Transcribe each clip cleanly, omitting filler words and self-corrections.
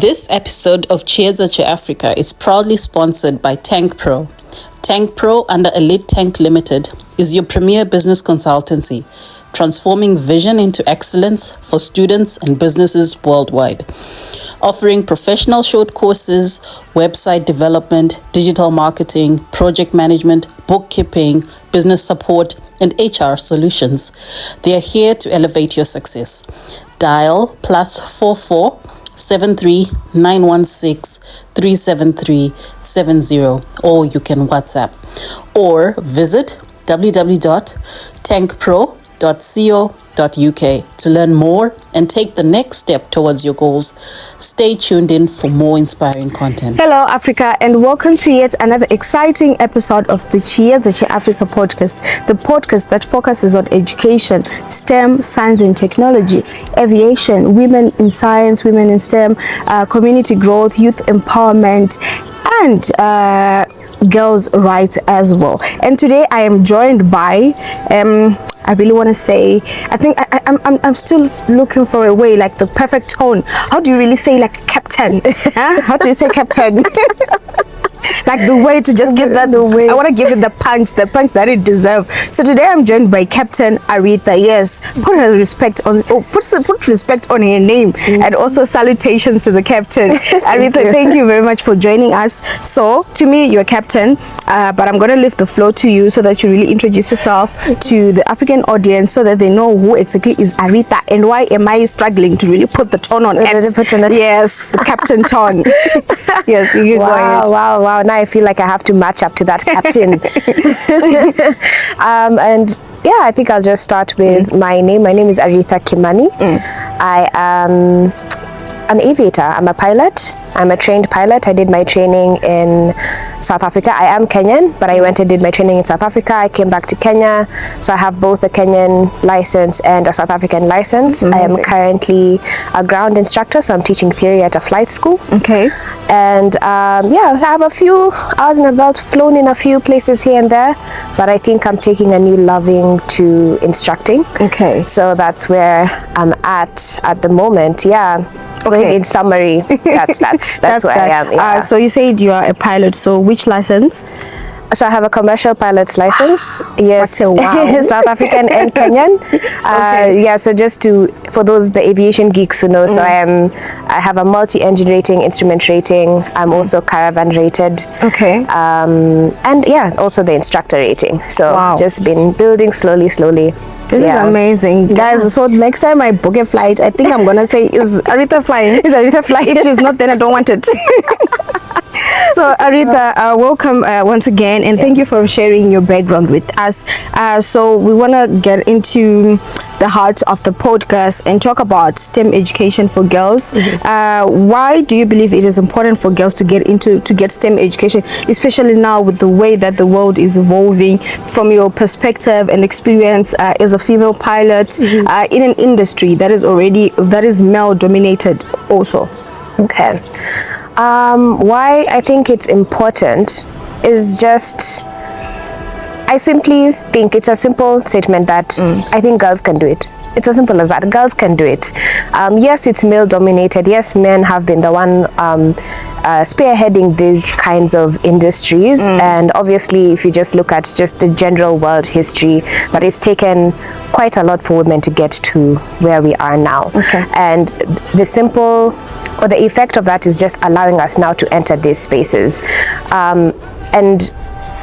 This episode of Chiedza CheAfrica is proudly sponsored by Tank Pro. Tank Pro under Elite Tank Limited is your premier business consultancy, transforming vision into excellence for students and businesses worldwide. Offering professional short courses, website development, digital marketing, project management, bookkeeping, business support, and HR solutions. They are here to elevate your success. Dial +44 73 916 373 70, or you can WhatsApp or visit www.tankpro.co.uk to learn more and take the next step towards your goals. Stay tuned in for more inspiring content. Hello, Africa, and welcome to yet another exciting episode of the Chiedza CheAfrica podcast, the podcast that focuses on education, STEM, science and technology, aviation, women in science, women in STEM, community growth, youth empowerment, and girls' rights as well. And today I am joined by I really want to say, I think I'm still looking for a way, like the perfect tone. How do you really say, like, captain? Huh? How do you say captain? Like the way to just give that, I want to give it the punch that it deserves. So today I'm joined by Captain Aretha. Yes, put respect on her name, and also salutations to the captain. Aretha, thank you very much for joining us. So to me, you're captain, but I'm going to leave the floor to you so that you really introduce yourself to the African audience so that they know who exactly is Aretha and why am I struggling to really put the tone on it. Yes, the captain tone. Yes, you go ahead. Wow. Now I feel like I have to match up to that captain. And yeah, I think I'll just start with my name. My name is Aretha Kimani. I am an aviator. I'm a pilot. I'm a trained pilot. I did my training in South Africa. I am Kenyan, but I went and did my training in South Africa. I came back to Kenya, so I have both a Kenyan license and a South African license. I am currently a ground instructor, so I'm teaching theory at a flight school. Okay. And yeah, I have a few hours in my belt, flown in a few places here and there, but I think I'm taking a new loving to instructing. Okay. So that's where I'm at the moment. Yeah. Okay. In summary, that's where I am. Yeah. So you said you are a pilot. So which license? So I have a commercial pilot's license. Yes, wow. South African and Kenyan. Okay. Yeah. So just for those the aviation geeks who know, so I have a multi-engine rating, instrument rating. I'm also caravan rated. Okay. And yeah, also the instructor rating. So just been building slowly. This is amazing, guys. So next time I book a flight, I think I'm gonna say, is Aretha flying? Is Aretha flying? If she's not, then I don't want it. So Aretha, welcome once again, and thank you for sharing your background with us. So we want to get into the heart of the podcast and talk about STEM education for girls. Why do you believe it is important for girls to get STEM education, especially now with the way that the world is evolving? From your perspective and experience as a female pilot in an industry that is male dominated also. Okay. Why I think it's important is just, I simply think it's a simple statement that I think girls can do it. It's as simple as that. Girls can do it. Yes, it's male dominated. Yes, men have been the one spearheading these kinds of industries. And obviously, if you just look at just the general world history, but it's taken quite a lot for women to get to where we are now. Okay. And the effect of that is just allowing us now to enter these spaces. And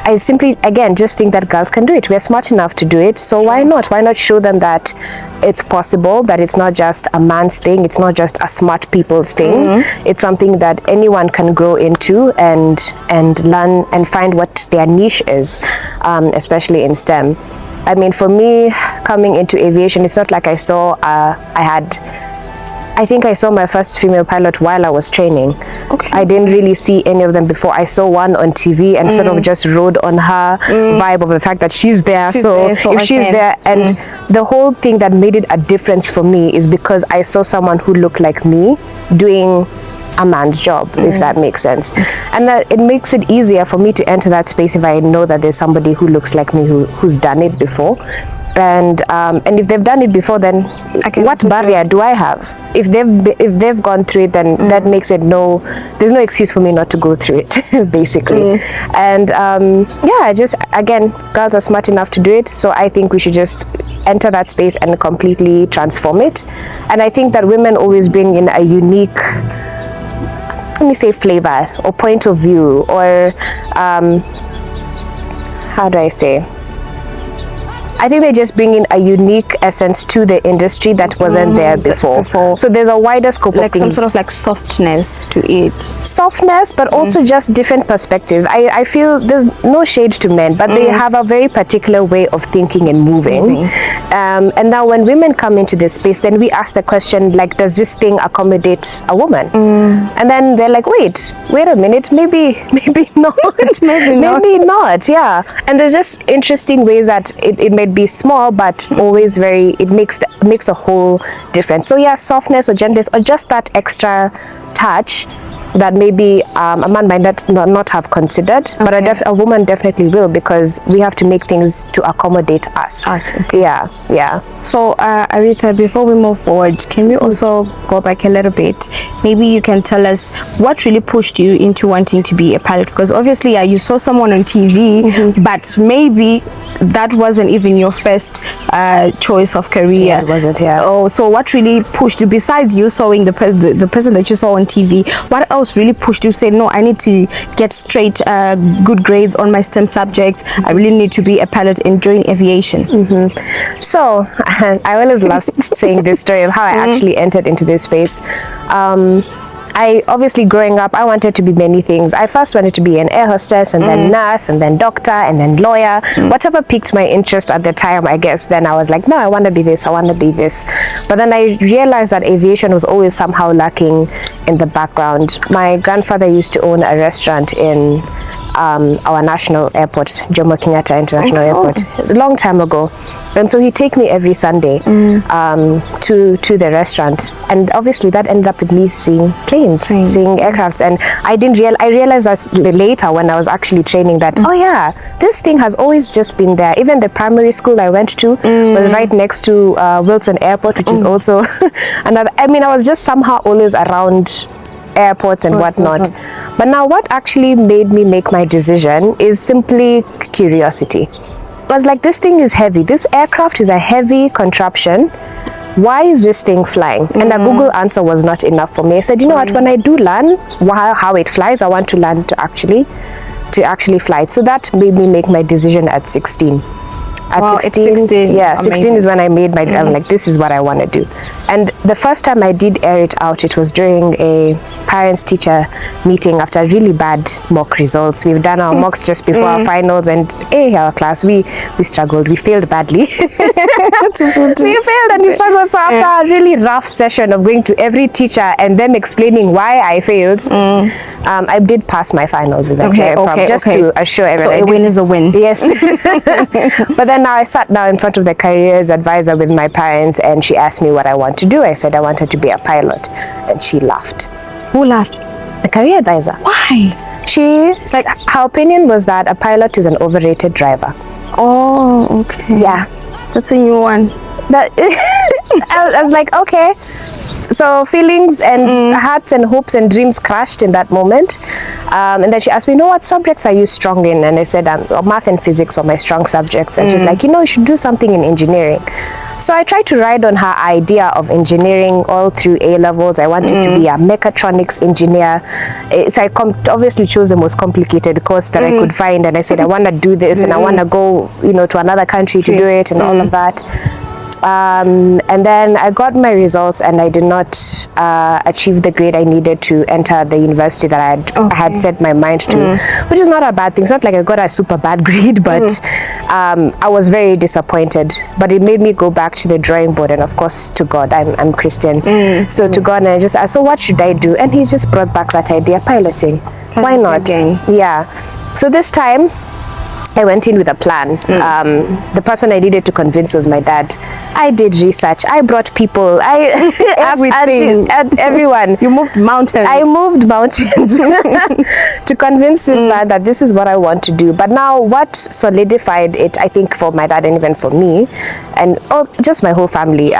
I simply, again, just think that girls can do it. We're smart enough to do it. So why not? Why not show them that it's possible, that it's not just a man's thing, it's not just a smart people's thing. It's something that anyone can grow into and learn and find what their niche is, especially in STEM. I mean, for me, coming into aviation, it's not like I think I saw my first female pilot while I was training. Okay. I didn't really see any of them before. I saw one on TV and sort of just rode on her vibe of the fact that she's there. So if she's there, and the whole thing that made it a difference for me is because I saw someone who looked like me doing a man's job, if that makes sense. And that it makes it easier for me to enter that space if I know that there's somebody who looks like me who's done it before. And if they've done it before, then what barrier do I have? If they've gone through it, then that makes it there's no excuse for me not to go through it, basically. And just again, girls are smart enough to do it, so I think we should just enter that space and completely transform it. And I think that women always bring in a unique, let me say, flavor or point of view, or how do I say? I think they just bring in a unique essence to the industry that wasn't there before. So there's a wider scope of things. Some sort of like softness to it. Softness, but also just different perspective. I feel there's no shade to men, but they have a very particular way of thinking and moving. And now when women come into this space, then we ask the question, like, does this thing accommodate a woman? And then they're like, wait a minute, maybe not. maybe not, yeah. And there's just interesting ways that it may be small, but always it makes a whole difference. So yeah, softness or gentleness, or just that extra touch that maybe a man might not have considered, but a woman definitely will, because we have to make things to accommodate us. Yeah. So Aretha, before we move forward, can we also go back a little bit? Maybe you can tell us what really pushed you into wanting to be a pilot, because obviously you saw someone on TV, but maybe that wasn't even your first choice of career. Yeah, it wasn't. Yeah. Oh, so what really pushed you, besides you sawing the person that you saw on TV, what else really pushed you to say, no, I need to get straight good grades on my STEM subjects, I really need to be a pilot and join aviation? So I always love saying this story of how I actually entered into this space. I obviously, growing up, I wanted to be many things. I first wanted to be an air hostess, and then nurse, and then doctor, and then lawyer. Whatever piqued my interest at the time, I guess, then I was like, no, I want to be this, I want to be this. But then I realized that aviation was always somehow lacking in the background. My grandfather used to own a restaurant in our national airport, Jomo Kenyatta International Airport, a long time ago. And so he'd take me every Sunday to the restaurant, and obviously that ended up with me seeing planes, seeing aircrafts. And I realized that later when I was actually training that, oh yeah, this thing has always just been there. Even the primary school I went to was right next to Wilson Airport, which is also another. I mean, I was just somehow always around airports and whatnot. But now what actually made me make my decision is simply curiosity. I was like, this thing is heavy. This aircraft is a heavy contraption. Why is this thing flying? And a Google answer was not enough for me. I said, you know what, when I do learn how it flies, I want to learn to actually fly it. So that made me make my decision at 16. At 16, yeah, 16 is when I made my, I'm like, this is what I want to do. And the first time I did air it out, it was during a parents-teacher meeting after really bad mock results. We've done our mocks just before our finals, and our class, we struggled. We failed badly. We failed and we struggled. So after a really rough session of going to every teacher and them explaining why I failed, I did pass my finals eventually, just to assure everyone. So a win is a win. Yes. But then now I sat down in front of the careers advisor with my parents, and she asked me what I want to do. I said I wanted to be a pilot, and she laughed. Who laughed? The career advisor. Why? Her opinion was that a pilot is an overrated driver. Oh, okay. Yeah. That's a new one. I was like, okay. So feelings and hearts and hopes and dreams crashed in that moment. And then she asked me, what subjects are you strong in? And I said, math and physics were my strong subjects. And she's like, you should do something in engineering. So I tried to ride on her idea of engineering all through A levels. I wanted to be a mechatronics engineer. So I obviously chose the most complicated course that I could find. And I said, I want to do this, and I want to go, to another country to do it, and all of that. And then I got my results, and I did not achieve the grade I needed to enter the university that I had set my mind to, which is not a bad thing. It's not like I got a super bad grade, but I was very disappointed. But it made me go back to the drawing board, and of course to God. I'm Christian, so to God, and I just asked, so what should I do? And he just brought back that idea, piloting. Why not? Again. Yeah. So this time, I went in with a plan. The person I needed to convince was my dad. I did research. I brought people. I Everything. asked everyone. You moved mountains. I moved mountains to convince this man that this is what I want to do. But now what solidified it, I think, for my dad and even for me, and just my whole family,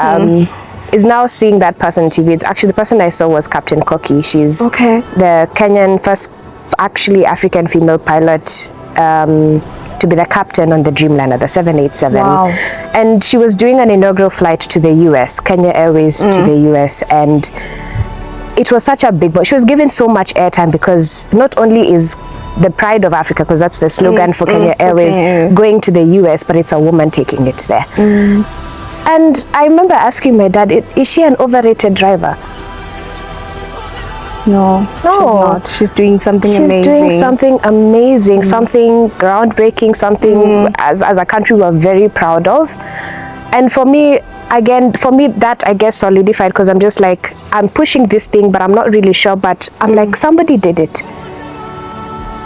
is now seeing that person on TV. It's actually, the person I saw was Captain Koki. She's the Kenyan first actually African female pilot to be the captain on the Dreamliner, the 787. Wow. And she was doing an inaugural flight to the US, Kenya Airways to the US, and it was such a big, but she was given so much airtime because not only is the pride of Africa, because that's the slogan for Kenya Airways, going to the US, but it's a woman taking it there. And I remember asking my dad, is she an overrated driver? No, she's not. She's doing something amazing. She's doing something amazing, something groundbreaking, something as a country we're very proud of. And for me, again, that I guess solidified, because I'm just like, I'm pushing this thing, but I'm not really sure. But I'm like, somebody did it.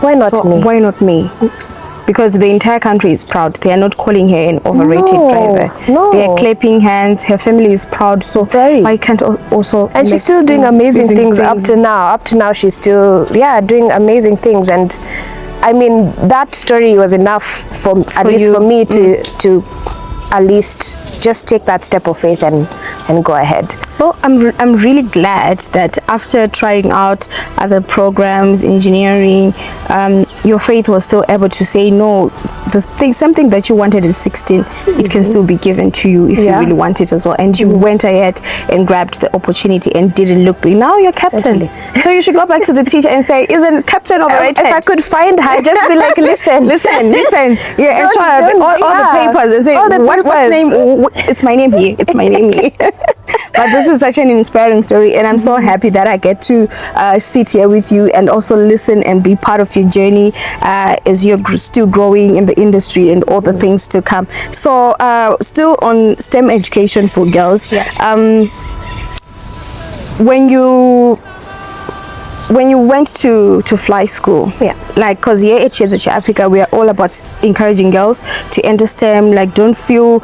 Why not me? Why not me? Because the entire country is proud. They are not calling her an overrated driver. No. They are clapping hands. Her family is proud. So why can't also? And she's still doing amazing things up to now. Up to now, she's still doing amazing things. And I mean, that story was enough for at least for me to at least just take that step of faith and go ahead. Well, I'm really glad that after trying out other programs, engineering, your faith was still able to say no. Something that you wanted at 16, it can still be given to you if you really want it as well. And you went ahead and grabbed the opportunity and didn't look back. Now you're captain. So you should go back to the teacher and say, "Isn't captain overrated?" If I could find her, just be like, listen. Yeah, and show her all the papers and say, what's name? It's my name here. It's my name here. But this is such an inspiring story, and I'm so happy that I get to sit here with you and also listen and be part of your journey as you're still growing in the industry and all the things to come. So still on STEM education for girls, when you went to fly school, like, because here at Chiedza CheAfrica, we are all about encouraging girls to enter STEM. Like, don't feel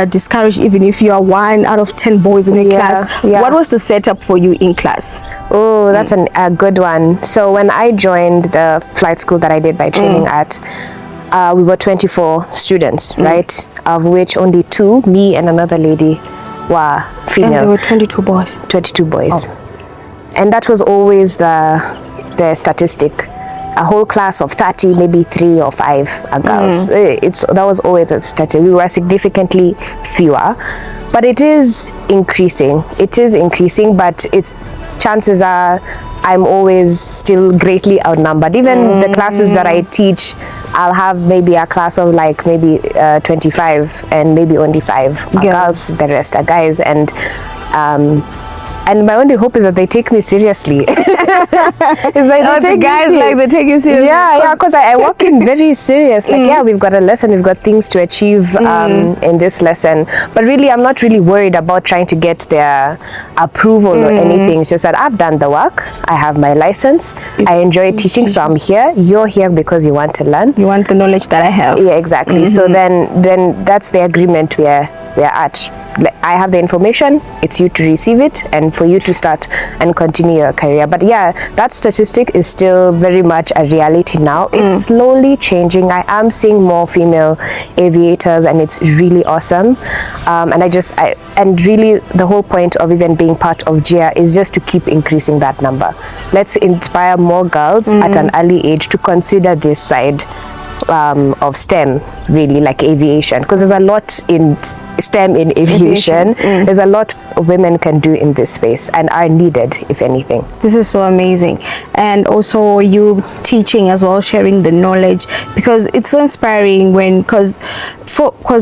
discouraged even if you are 1 out of 10 boys in a class. What was the setup for you in class? Oh, that's a good one. So when I joined the flight school that I did by training at, we were 24 students, right? Of which only 2, me and another lady, were female. And there were 22 boys. 22 boys. And that was always the statistic. A whole class of 30, maybe 3 or 5 are girls. That was always the statistic. We were significantly fewer, but it is increasing. It is increasing, but chances are I'm always still greatly outnumbered. Even the classes that I teach, I'll have maybe a class of like maybe 25, and maybe only 5 are girls. The rest are guys, and my only hope is that they take me seriously. It's like the guys like they take you seriously. Yeah, because I walk in very serious. Like, we've got a lesson, we've got things to achieve in this lesson. But really, I'm not really worried about trying to get their approval or anything. It's just that I've done the work. I have my license. I enjoy teaching, so I'm here. You're here because you want to learn. You want the knowledge that I have. Yeah, exactly. So then that's the agreement we're at. I have the information, it's you to receive it and for you to start and continue your career. But that statistic is still very much a reality now. It's slowly changing. I am seeing more female aviators, and it's really awesome. And really the whole point of even being part of GIA is just to keep increasing that number. Let's inspire more girls at an early age to consider this side of STEM, really, like aviation, because there's a lot in STEM in aviation. There's a lot women can do in this space and are needed, if anything. This is so amazing. And also you teaching as well, sharing the knowledge, because it's so inspiring because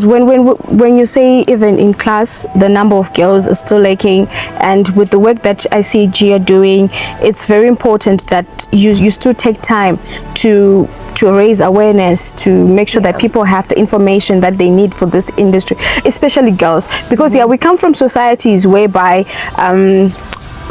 when you say even in class the number of girls is still lacking, and with the work that I see Gia doing, it's very important that you still take time to raise awareness, to make sure that people have the information that they need for this industry, especially girls, because we come from societies whereby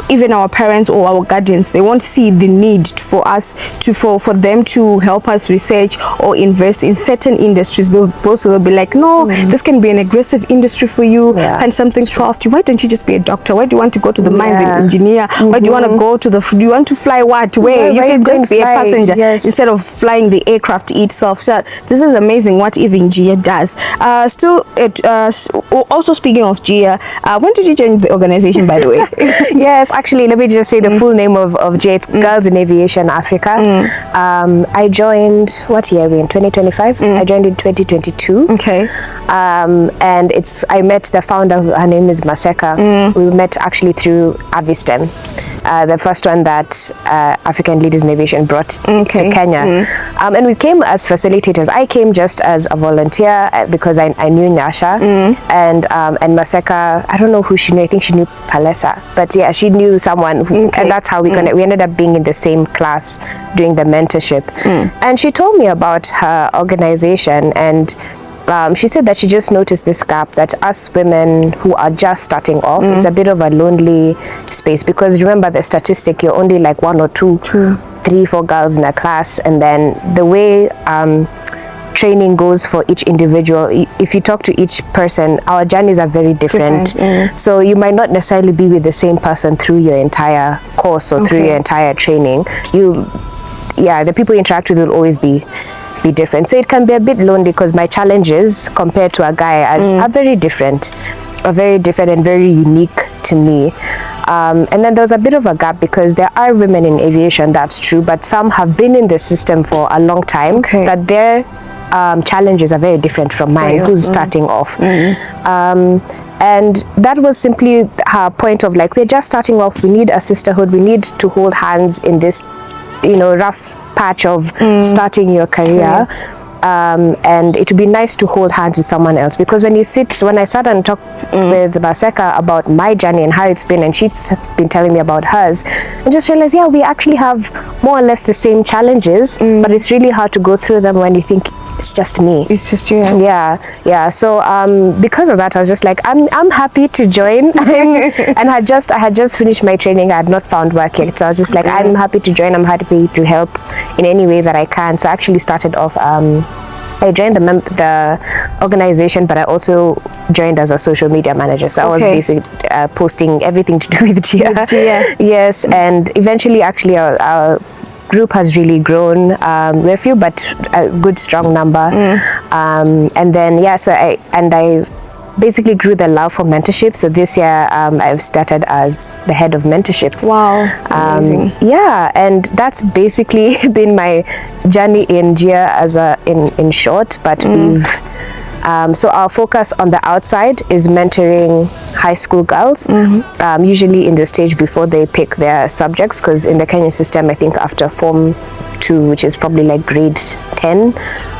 even our parents or our guardians, they won't see the need for us to for them to help us research or invest in certain industries, but also they'll be like, no, this can be an aggressive industry for you, and something soft. Why don't you just be a doctor? Why do you want to go to the mines and engineer? Why do you want to go to do you want to fly what? Where? You can just be a passenger instead of flying the aircraft itself. So this is amazing what even Gia does. Also speaking of Gia, when did you join the organization, by the way? Yes, actually, let me just say the full name of Gia. It's Girls in Aviation Africa. I joined, what year are we in? 2025? I joined in 2022. Okay. And I met the founder. Her name is Maseka. We met actually through Aviation, the first one that African Leaders in Aviation brought to Kenya. And we came as facilitators. I came just as a volunteer because I knew Nyasha, and Maseka, I don't know who she knew. I think she knew Palesa, but yeah, she knew someone who, and that's how we ended up being in the same class doing the mentorship. And she told me about her organization, and she said that she just noticed this gap, that us women who are just starting off, it's a bit of a lonely space, because remember the statistic, you're only like 1 or 2, 3, 4 girls in a class, and then the way training goes for each individual, if you talk to each person, our journeys are very different. So you might not necessarily be with the same person through your entire course or through your entire training. The people you interact with will always be different, so it can be a bit lonely, because my challenges compared to a guy are very different and very unique to me. And then there's a bit of a gap, because there are women in aviation, that's true, but some have been in the system for a long time, that their challenges are very different from mine, who's starting off. And that was simply her point of like, we're just starting off, we need a sisterhood, we need to hold hands in this rough patch of starting your career. And it would be nice to hold hands with someone else, because when I sat and talked with Maseka about my journey and how it's been, and she's been telling me about hers, I just realized, we actually have more or less the same challenges, but it's really hard to go through them when you think it's just me. It's just you. So because of that, I was just like, I'm happy to join. And I had just finished my training. I had not found work yet, so I was just like, I'm happy to join. I'm happy to help in any way that I can. So I actually started off, I joined the organization, but I also joined as a social media manager. So I was basically posting everything to do with Gia. Yes, and eventually, actually, our group has really grown. We're few, but a good strong number. And then so I basically grew the love for mentorship. So this year I've started as the head of mentorships. Wow, amazing. And that's basically been my journey in GIA in short, but we've so our focus on the outside is mentoring high school girls, usually in the stage before they pick their subjects, because in the Kenyan system, I think after Form 2, which is probably like grade 10,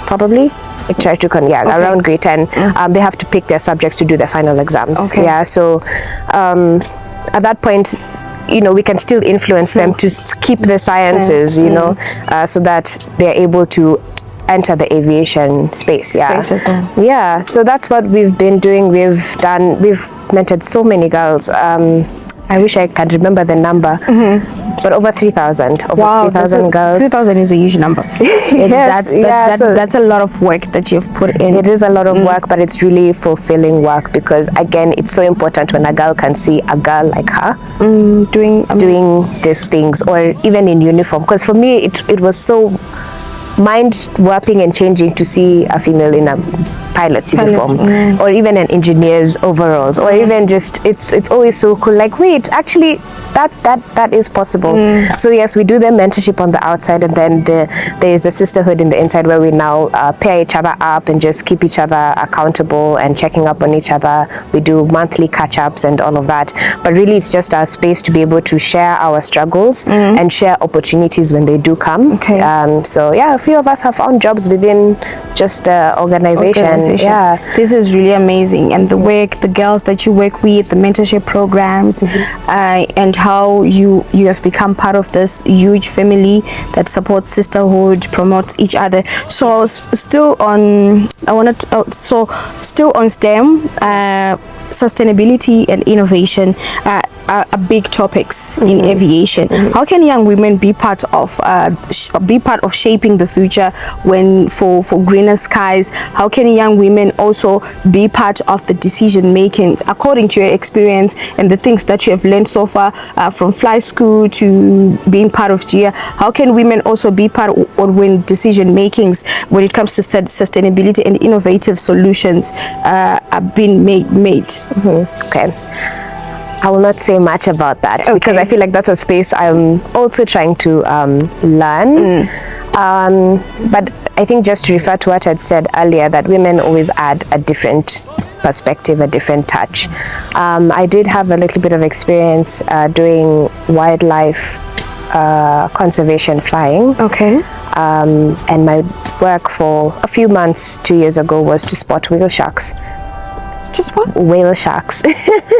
probably. Around grade 10, they have to pick their subjects to do their final exams. So at that point, we can still influence them to keep the sciences, so that they're able to enter the aviation space. So that's what we've been doing. We've mentored so many girls. I wish I could remember the number, but over 3,000. Wow, 3,000 girls. 3,000 is a huge number. That's a lot of work that you've put in. It is a lot of work, but it's really fulfilling work, because again, it's so important when a girl can see a girl like her doing these things, or even in uniform. Because for me, it was so mind warping and changing to see a female in a pilot's uniform, or even an engineer's overalls, or even just it's always so cool, like, wait, actually that is possible. So yes, we do the mentorship on the outside, and then there is the sisterhood in the inside, where we now pair each other up and just keep each other accountable and checking up on each other. We do monthly catch-ups and all of that, but really it's just our space to be able to share our struggles and share opportunities when they do come. So a few of us have found jobs within just the organization. This is really amazing, and the girls that you work with, the mentorship programs, and how you have become part of this huge family that supports sisterhood, promotes each other. So still on STEM, sustainability and innovation, are big topics in aviation. How can young women be part of shaping the future for greener skies? How can young women also be part of the decision making according to your experience and the things that you have learned so far, from flight school to being part of GEA? How can women also be part of when decision makings when it comes to sustainability and innovative solutions are being made? Okay, I will not say much about that because I feel like that's a space I'm also trying to learn. But I think just to refer to what I'd said earlier, that women always add a different perspective, a different touch. I did have a little bit of experience doing wildlife conservation flying. Okay. And my work for a few months 2 years ago was to spot whale sharks. Just what? Whale sharks.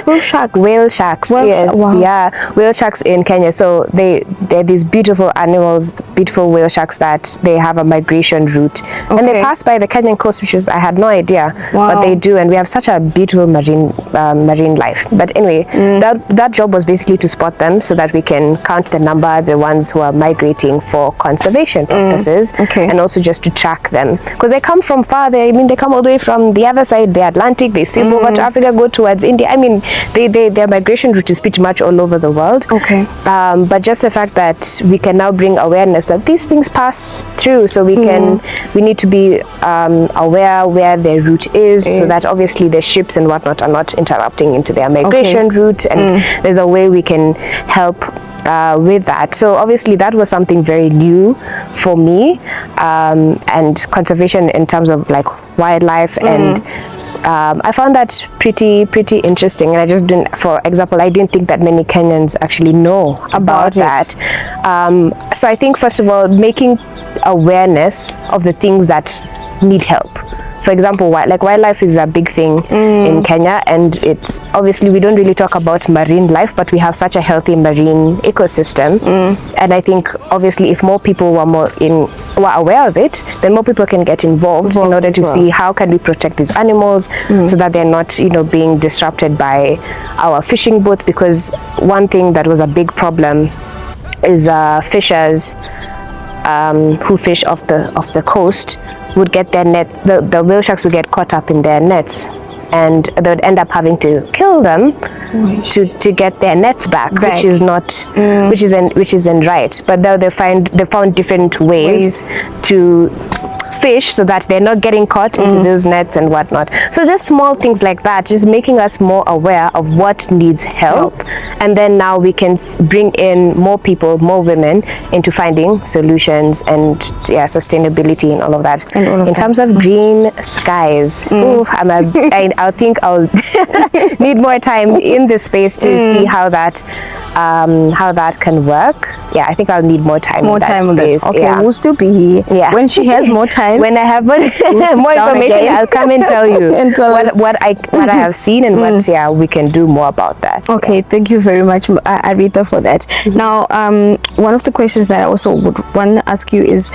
Whale sharks? Whale sharks. Wow. Yeah, whale sharks in Kenya. So they're these beautiful animals, beautiful whale sharks that they have a migration route. And they pass by the Kenyan coast, which is, I had no idea, but they do. And we have such a beautiful marine life. But anyway, that job was basically to spot them so that we can count the number, the ones who are migrating for conservation purposes. And also just to track them. Because they come from far. They come all the way from the other side, the Atlantic. They swim over to Africa, go towards India. I mean, their migration route is pretty much all over the world. But just the fact that we can now bring awareness that these things pass through, so we need to be aware where their route is, so that obviously the ships and whatnot are not interrupting into their migration route, and there's a way we can help with that. So obviously that was something very new for me, and conservation in terms of like wildlife and I found that pretty interesting, and I just didn't, for example, I didn't think that many Kenyans actually know about that. So I think first of all, making awareness of the things that need help. For example, wildlife is a big thing in Kenya, and it's obviously we don't really talk about marine life, but we have such a healthy marine ecosystem. And I think obviously if more people were aware of it, then more people can get involved in order to see how can we protect these animals so that they're not, being disrupted by our fishing boats. Because one thing that was a big problem is fishers who fish off the coast would get their net, the whale sharks would get caught up in their nets, and they would end up having to kill them to get their nets back. Which is not which isn't right. But now they found different ways to fish so that they're not getting caught into those nets and whatnot. So just small things like that, just making us more aware of what needs help. And then now we can bring in more people, more women into finding solutions and sustainability and all of that. In terms of green skies, I think I'll need more time in this space to see how that can work. I think I'll need more time in that space. We'll still be here when she has more time. When I have more information, I'll come and tell you what I have seen and what we can do more about that. Thank you very much, Aretha, for that. Now, one of the questions that I also would want to ask you is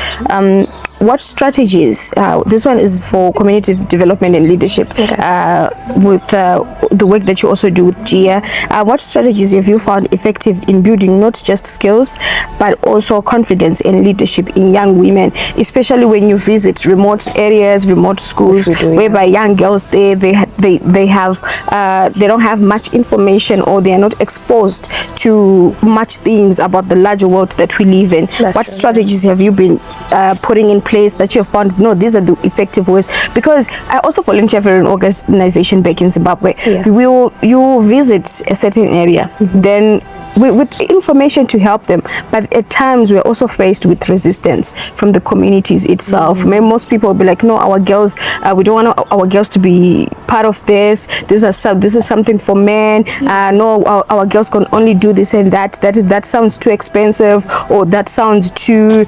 what strategies, this one is for community development and leadership, with the work that you also do with GEA, what strategies have you found effective in building not just skills but also confidence and leadership in young women, especially when you visit remote areas, remote schools, whereby young girls they don't have much information, or they are not exposed to much things about the larger world that we live in. What strategies have you been putting in place that you have found, these are the effective ways? Because I also volunteer for an organization back in Zimbabwe. You visit a certain area, then with information to help them, but at times we're also faced with resistance from the communities itself. Most people will be like, no, our girls, we don't want our girls to be part of this. This is something for men. No, our girls can only do this and that. That sounds too expensive, or that sounds too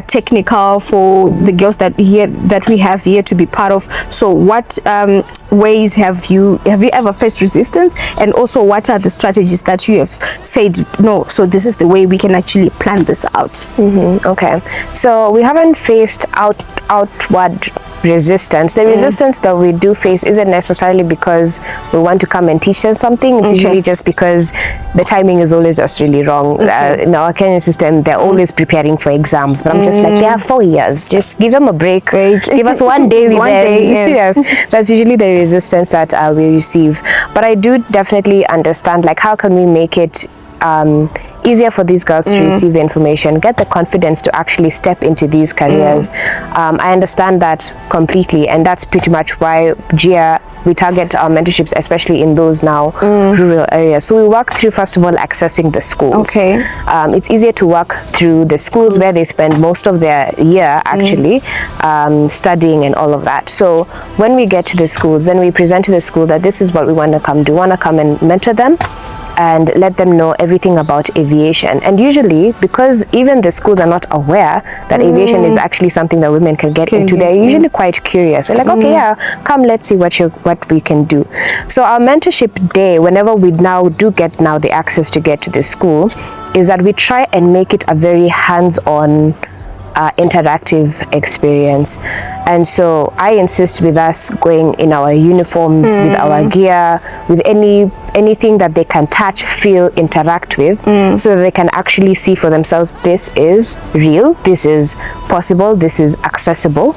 technical for the girls that we have here to be part of. So what ways have you ever faced resistance, and also what are the strategies that you have said, no, so this is the way we can actually plan this out? Okay, so we haven't faced outward resistance. The resistance that we do face isn't necessarily because we want to come and teach them something. It's usually just because the timing is always just really wrong. In our Kenyan system, they're always preparing for exams, but I'm just like, they have 4 years. Just give them a break. Give us 1 day with them. Yes, that's usually the resistance that we receive. But I do definitely understand, like, how can we make it easier for these girls to receive the information, get the confidence to actually step into these careers. I understand that completely, and that's pretty much why GEA, we target our mentorships especially in those now rural areas. So we work through, first of all, accessing the schools. It's easier to work through the schools where they spend most of their year actually studying and all of that. So when we get to the schools, then we present to the school that this is what we want to come do. We want to come and mentor them and let them know everything about aviation. And usually, because even the schools are not aware that aviation is actually something that women can get into, they're usually quite curious. They're like, okay, yeah, come, let's see what we can do. So our mentorship day, whenever we now do get the access to get to the school, is that we try and make it a very hands-on interactive experience. And so I insist with us going in our uniforms, with our gear, with anything that they can touch, feel, interact with, so that they can actually see for themselves, this is real, this is possible, this is accessible.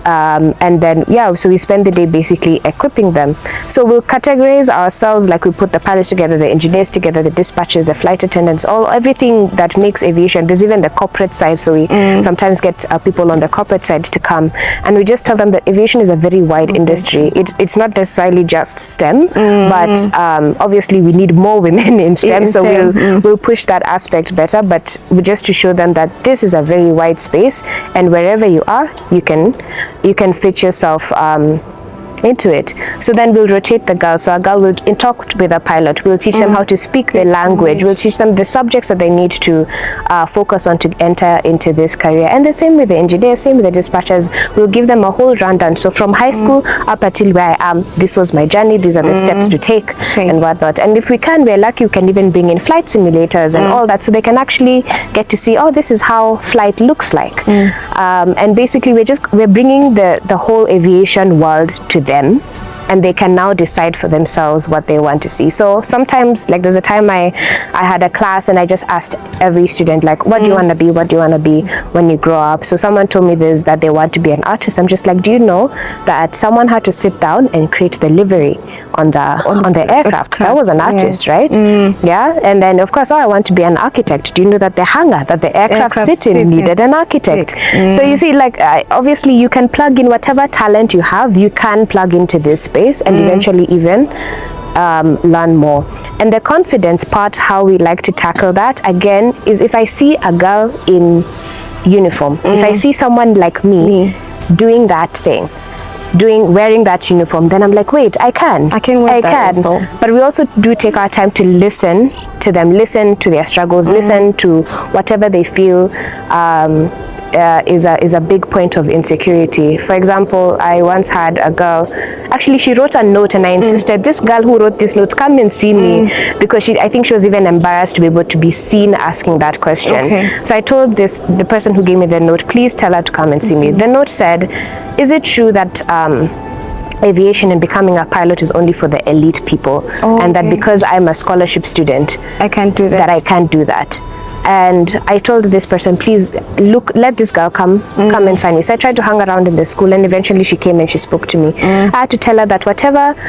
And then, yeah, so we spend the day basically equipping them. So we'll categorize ourselves, like we put the pilots together, the engineers together, the dispatchers, the flight attendants, everything that makes aviation. There's even the corporate side, so we sometimes get people on the corporate side to come, and we just tell them that aviation is a very wide industry. It's not necessarily just STEM, but obviously we need more women in STEM, so we'll push that aspect better, but just to show them that this is a very wide space, and wherever you are, you can fit yourself into it. So then we'll rotate the girls. So a girl will talk with a pilot. We'll teach them how to speak the language. We'll teach them the subjects that they need to focus on to enter into this career. And the same with the engineers, same with the dispatchers. We'll give them a whole rundown. So from high school up until where I am, this was my journey. These are the steps to take and whatnot. And if we can, we're lucky, we can even bring in flight simulators and all that, so they can actually get to see, oh, this is how flight looks like. And basically, we're bringing the whole aviation world to them, and they can now decide for themselves what they want to see. So sometimes, like there's a time I had a class and I just asked every student, like, what do you want to be? What do you want to be when you grow up? So someone told me this, that they want to be an artist. I'm just like, do you know that someone had to sit down and create the livery on the aircraft? That was an artist, right? Yeah. And then of course, I want to be an architect. Do you know that the hangar that the aircraft sit in needed an architect? So you see, like obviously you can plug in whatever talent you have, you can plug into this space and eventually even learn more. And the confidence part, how we like to tackle that again, is if I see a girl in uniform, if I see someone like me doing that thing, wearing that uniform, then I'm like, wait, I can wear that also. But we also do take our time to listen to them, listen to their struggles, listen to whatever they feel is a big point of insecurity. For example, I once had a girl, actually she wrote a note, and I insisted, this girl who wrote this note, come and see me, because I think she was even embarrassed to be able to be seen asking that question. So I told the person who gave me the note, please tell her to come and see me. The note said, is it true that aviation and becoming a pilot is only for the elite people, and that because I'm a scholarship student, I can't do that. That I can't do that. And I told this person, please look, let this girl come and find me. So I tried to hang around in the school, and eventually she came and she spoke to me. I had to tell her that whatever,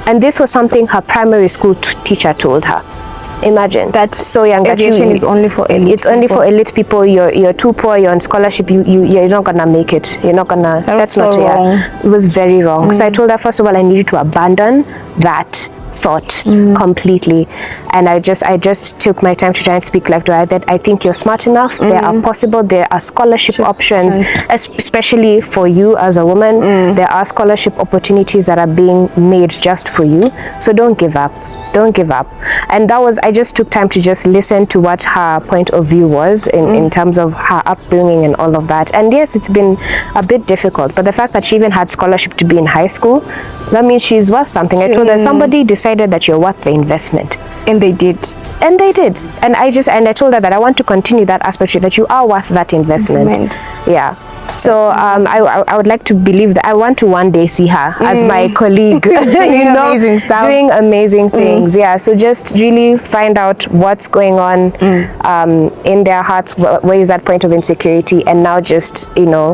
and this was something her primary school teacher told her. Imagine, that's so young, that aviation is only for elite. It's only for elite people. You're too poor, you're on scholarship, you're not gonna make it. You're not gonna. That's so not wrong. It was very wrong. So I told her, first of all, I need you to abandon that thought completely. And I just took my time to try and speak like to her, that I think you're smart enough. There are scholarship options, especially for you as a woman. There are scholarship opportunities that are being made just for you. So don't give up. Don't give up. And that was, I just took time to just listen to what her point of view was in terms of her upbringing and all of that. And yes, it's been a bit difficult, but the fact that she even had scholarship to be in high school, that means she's worth something. I told her, somebody decided that you're worth the investment. And they did. And they did. And I told her that I want to continue that aspect, that you are worth that investment. Yeah. So I would like to believe that I want to one day see her as my colleague, amazing stuff, doing amazing things. Yeah, so just really find out what's going on in their hearts, where is that point of insecurity, and now just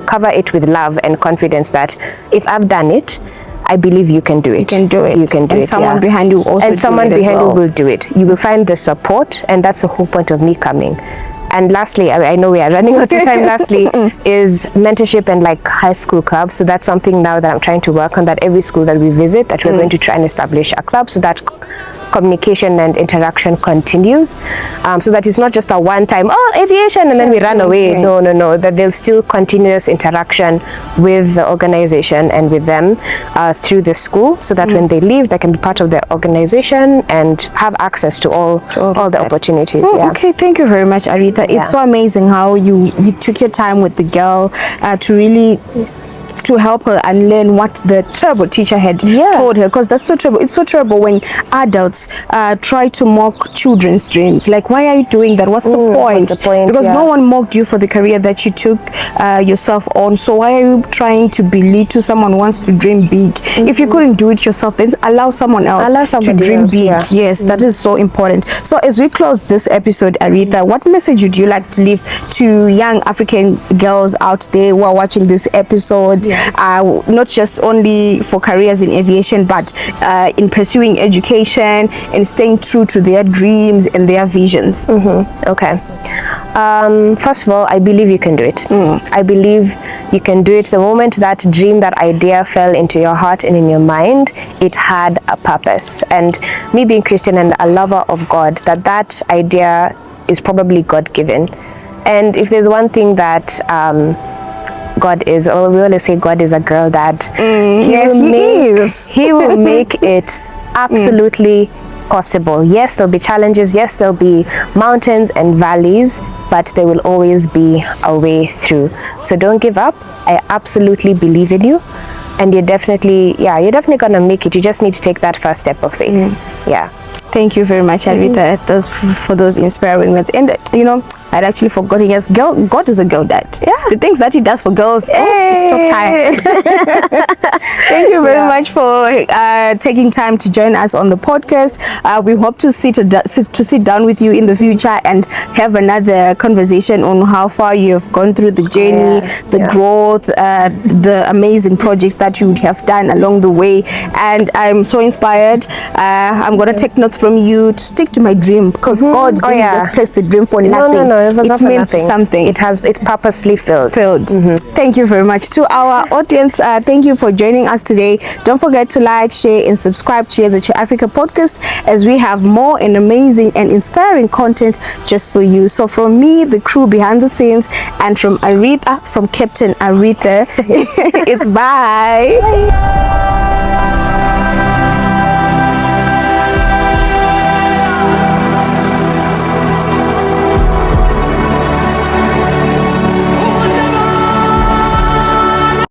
cover it with love and confidence that if I've done it, I believe you can do it. You can do it. You can do and it. Someone behind you also and someone do it behind as well. you will do it. You will find the support, and that's the whole point of me coming. And lastly, I know we are running out of time. Lastly, is mentorship and like high school clubs. So that's something now that I'm trying to work on. That every school that we visit, that we're going to try and establish a club, so that communication and interaction continues, so that it's not just a one-time aviation and then we run away. No, that there's still continuous interaction with the organization and with them through the school, so that when they leave, they can be part of the organization and have access to all the opportunities. Okay, thank you very much, Aretha. It's so amazing how you took your time with the girl to really help her and learn what the terrible teacher had told her, because that's so terrible. It's so terrible when adults try to mock children's dreams. Like, why are you doing that? What's the point? What's the point? Because no one mocked you for the career that you took yourself on. So why are you trying to belittle someone who wants to dream big? If you couldn't do it yourself, then allow someone else to dream big. Yes, that is so important. So as we close this episode, Aretha, what message would you like to leave to young African girls out there who are watching this episode? Not just only for careers in aviation, but in pursuing education and staying true to their dreams and their visions. Okay. First of all, I believe you can do it. I believe you can do it. The moment that dream, that idea fell into your heart and in your mind, it had a purpose. And me being Christian and a lover of God, that idea is probably God-given. And if there's one thing that God is, or we always say God is a girl dad. He will make it absolutely possible. Yes, there'll be challenges. Yes, there'll be mountains and valleys, but there will always be a way through. So don't give up. I absolutely believe in you, and you're definitely gonna make it. You just need to take that first step of faith. Thank you very much, Aretha, for those inspiring words. And I'd actually forgotten. Yes, God is a girl dad. The things that he does for girls, stop time. Thank you very much for taking time to join us on the podcast. We hope to sit down with you in the future and have another conversation on how far you have gone through the journey, the growth, the amazing projects that you have done along the way. And I'm so inspired. I'm gonna take notes from you to stick to my dream, because God didn't just place the dream for nothing. No, it was not for meant nothing. Something. It's purposely filled. Thank you very much. To our audience, thank you for joining us today. Don't forget to like, share, and subscribe to Chiedza CheAfrica podcast, as we have more and amazing and inspiring content just for you. So from me, the crew behind the scenes, and from Aretha, from Captain Aretha, it's bye.